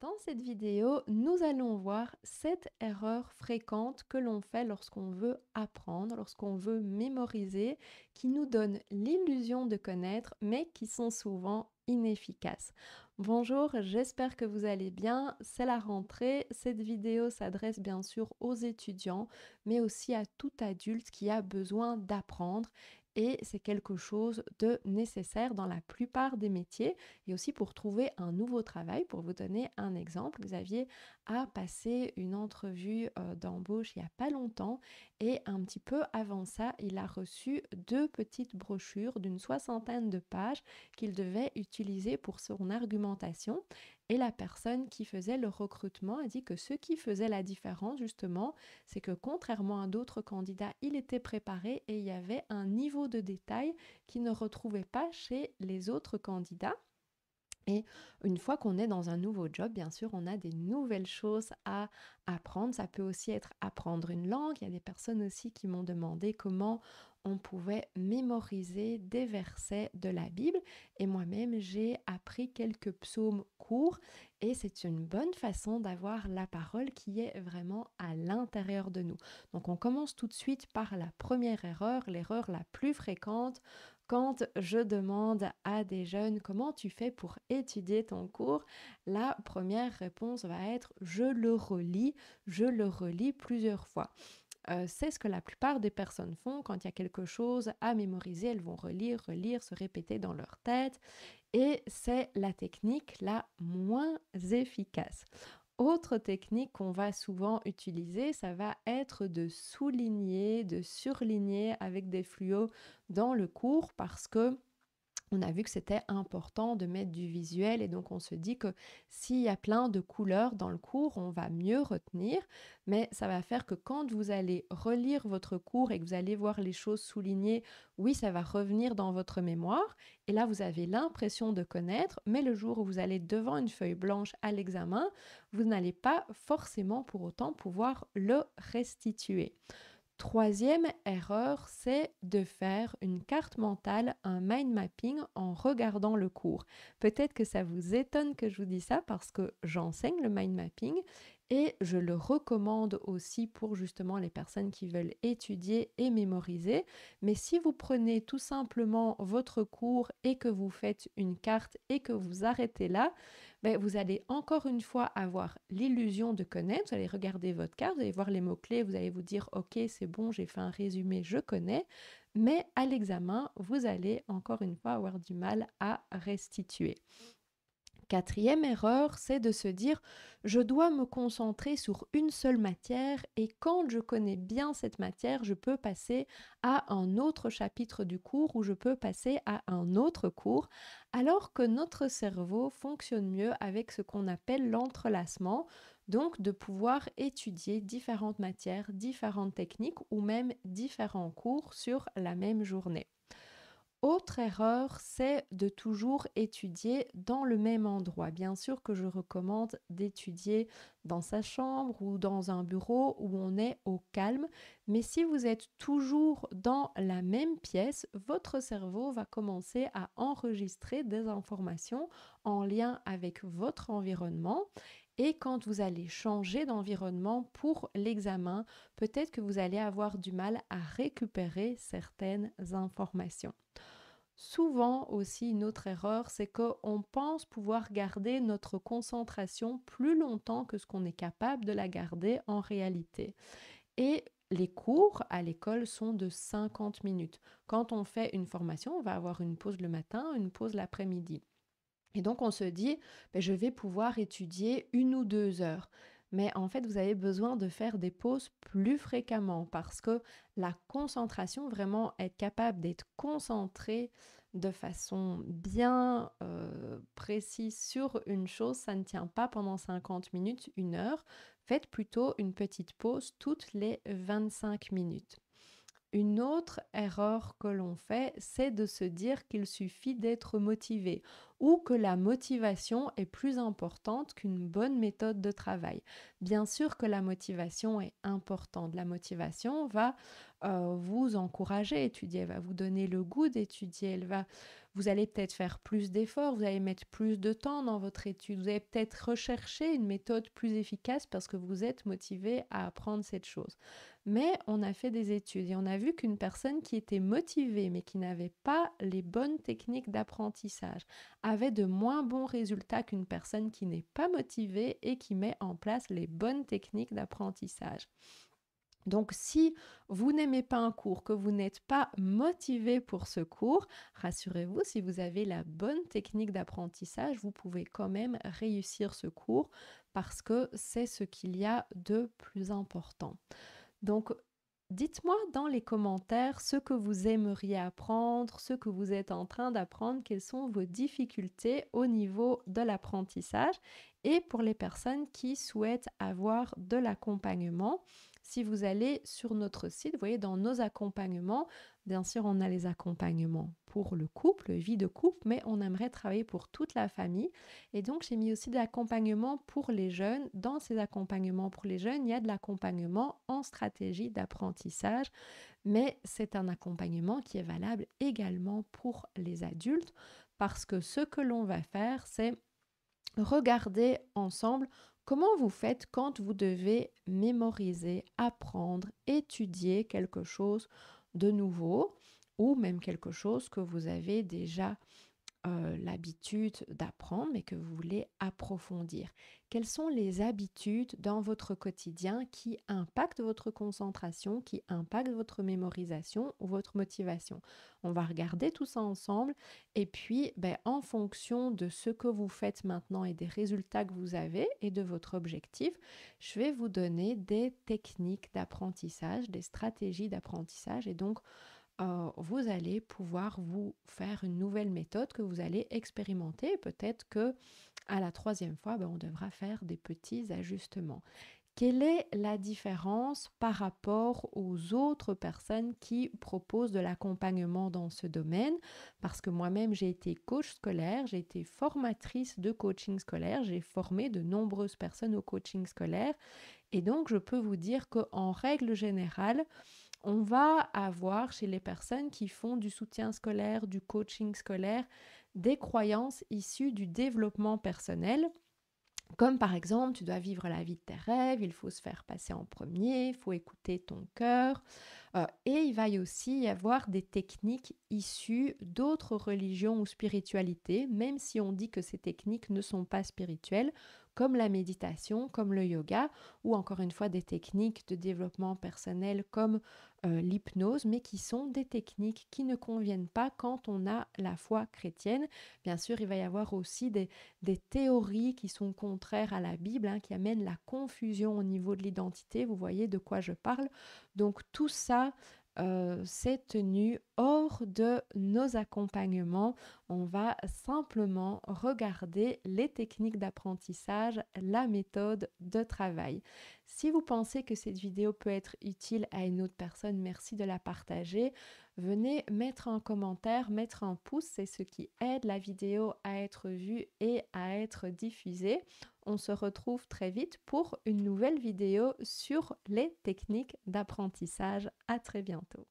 Dans cette vidéo, nous allons voir 7 erreurs fréquentes que l'on fait lorsqu'on veut apprendre, lorsqu'on veut mémoriser, qui nous donnent l'illusion de connaître, mais qui sont souvent inefficaces. Bonjour, j'espère que vous allez bien. C'est la rentrée. Cette vidéo s'adresse bien sûr aux étudiants, mais aussi à tout adulte qui a besoin d'apprendre. Et c'est quelque chose de nécessaire dans la plupart des métiers et aussi pour trouver un nouveau travail. Pour vous donner un exemple, Xavier a passé une entrevue d'embauche il n'y a pas longtemps et un petit peu avant ça, il a reçu deux petites brochures d'une soixantaine de pages qu'il devait utiliser pour son argumentation. Et la personne qui faisait le recrutement a dit que ce qui faisait la différence justement, c'est que contrairement à d'autres candidats, il était préparé et il y avait un niveau de détail qu'il ne retrouvait pas chez les autres candidats. Et une fois qu'on est dans un nouveau job, bien sûr, on a des nouvelles choses à apprendre. Ça peut aussi être apprendre une langue. Il y a des personnes aussi qui m'ont demandé comment on pouvait mémoriser des versets de la Bible. Et moi-même, j'ai appris quelques psaumes courts et c'est une bonne façon d'avoir la parole qui est vraiment à l'intérieur de nous. Donc, on commence tout de suite par la première erreur, l'erreur la plus fréquente. Quand je demande à des jeunes comment tu fais pour étudier ton cours, la première réponse va être je le relis plusieurs fois. C'est ce que la plupart des personnes font quand il y a quelque chose à mémoriser, elles vont relire, relire, se répéter dans leur tête et c'est la technique la moins efficace. Autre technique qu'on va souvent utiliser, ça va être de souligner, de surligner avec des fluos dans le cours parce que on a vu que c'était important de mettre du visuel et donc on se dit que s'il y a plein de couleurs dans le cours, on va mieux retenir, mais ça va faire que quand vous allez relire votre cours et que vous allez voir les choses soulignées, oui, ça va revenir dans votre mémoire et là vous avez l'impression de connaître, mais le jour où vous allez devant une feuille blanche à l'examen, vous n'allez pas forcément pour autant pouvoir le restituer. Troisième erreur, c'est de faire une carte mentale, un mind mapping en regardant le cours. Peut-être que ça vous étonne que je vous dise ça parce que j'enseigne le mind mapping et je le recommande aussi pour justement les personnes qui veulent étudier et mémoriser. Mais si vous prenez tout simplement votre cours et que vous faites une carte et que vous arrêtez là, ben, vous allez encore une fois avoir l'illusion de connaître. Vous allez regarder votre carte, vous allez voir les mots-clés, vous allez vous dire ok, c'est bon, j'ai fait un résumé, je connais. Mais à l'examen, vous allez encore une fois avoir du mal à restituer. Quatrième erreur, c'est de se dire je dois me concentrer sur une seule matière et quand je connais bien cette matière, je peux passer à un autre chapitre du cours ou je peux passer à un autre cours, alors que notre cerveau fonctionne mieux avec ce qu'on appelle l'entrelacement, donc de pouvoir étudier différentes matières, différentes techniques ou même différents cours sur la même journée. Autre erreur, c'est de toujours étudier dans le même endroit. Bien sûr que je recommande d'étudier dans sa chambre ou dans un bureau où on est au calme, mais si vous êtes toujours dans la même pièce, votre cerveau va commencer à enregistrer des informations en lien avec votre environnement. Et quand vous allez changer d'environnement pour l'examen, peut-être que vous allez avoir du mal à récupérer certaines informations. Souvent aussi, une autre erreur, c'est qu'on pense pouvoir garder notre concentration plus longtemps que ce qu'on est capable de la garder en réalité. Et les cours à l'école sont de 50 minutes. Quand on fait une formation, on va avoir une pause le matin, une pause l'après-midi. Et donc on se dit, ben, je vais pouvoir étudier 1 ou 2 heures. Mais en fait, vous avez besoin de faire des pauses plus fréquemment parce que la concentration, vraiment être capable d'être concentré de façon bien précise sur une chose, ça ne tient pas pendant 50 minutes, 1 heure. Faites plutôt une petite pause toutes les 25 minutes. Une autre erreur que l'on fait, c'est de se dire qu'il suffit d'être motivé. ou que la motivation est plus importante qu'une bonne méthode de travail. Bien sûr que la motivation est importante. La motivation va vous encourager à étudier, elle va vous donner le goût d'étudier, vous allez peut-être faire plus d'efforts, vous allez mettre plus de temps dans votre étude, vous allez peut-être rechercher une méthode plus efficace parce que vous êtes motivé à apprendre cette chose. Mais on a fait des études et on a vu qu'une personne qui était motivée mais qui n'avait pas les bonnes techniques d'apprentissage avait de moins bons résultats qu'une personne qui n'est pas motivée et qui met en place les bonnes techniques d'apprentissage. Donc, si vous n'aimez pas un cours, que vous n'êtes pas motivé pour ce cours, rassurez-vous, si vous avez la bonne technique d'apprentissage, vous pouvez quand même réussir ce cours parce que c'est ce qu'il y a de plus important. Donc, dites-moi dans les commentaires ce que vous aimeriez apprendre, ce que vous êtes en train d'apprendre, quelles sont vos difficultés au niveau de l'apprentissage. Et pour les personnes qui souhaitent avoir de l'accompagnement, si vous allez sur notre site, vous voyez dans nos accompagnements, bien sûr on a les accompagnements pour le couple, vie de couple, mais on aimerait travailler pour toute la famille. Et donc j'ai mis aussi de l'accompagnement pour les jeunes. Dans ces accompagnements pour les jeunes, il y a de l'accompagnement en stratégie d'apprentissage, mais c'est un accompagnement qui est valable également pour les adultes parce que ce que l'on va faire, c'est regarder ensemble comment vous faites quand vous devez mémoriser, apprendre, étudier quelque chose de nouveau ou même quelque chose que vous avez déjà l'habitude d'apprendre, mais que vous voulez approfondir. Quelles sont les habitudes dans votre quotidien qui impactent votre concentration, qui impactent votre mémorisation ou votre motivation? On va regarder tout ça ensemble et puis en fonction de ce que vous faites maintenant et des résultats que vous avez et de votre objectif, je vais vous donner des techniques d'apprentissage, des stratégies d'apprentissage et donc vous allez pouvoir vous faire une nouvelle méthode que vous allez expérimenter. Peut-être que à la troisième fois, on devra faire des petits ajustements. Quelle est la différence par rapport aux autres personnes qui proposent de l'accompagnement dans ce domaine? Parce que moi-même, j'ai été coach scolaire, j'ai été formatrice de coaching scolaire, j'ai formé de nombreuses personnes au coaching scolaire et donc je peux vous dire qu'en règle générale, on va avoir chez les personnes qui font du soutien scolaire, du coaching scolaire, des croyances issues du développement personnel, comme par exemple, tu dois vivre la vie de tes rêves, il faut se faire passer en premier, il faut écouter ton cœur. Et il va y aussi y avoir des techniques issues d'autres religions ou spiritualités, même si on dit que ces techniques ne sont pas spirituelles, comme la méditation, comme le yoga, ou encore une fois des techniques de développement personnel comme l'hypnose, mais qui sont des techniques qui ne conviennent pas quand on a la foi chrétienne. Bien sûr, il va y avoir aussi des théories qui sont contraires à la Bible, qui amènent la confusion au niveau de l'identité. Vous voyez de quoi je parle. Donc tout ça, c'est tenu hors de nos accompagnements. On va simplement regarder les techniques d'apprentissage, la méthode de travail. Si vous pensez que cette vidéo peut être utile à une autre personne, merci de la partager. Venez mettre un commentaire, mettre un pouce, c'est ce qui aide la vidéo à être vue et à être diffusée. On se retrouve très vite pour une nouvelle vidéo sur les techniques d'apprentissage. À très bientôt.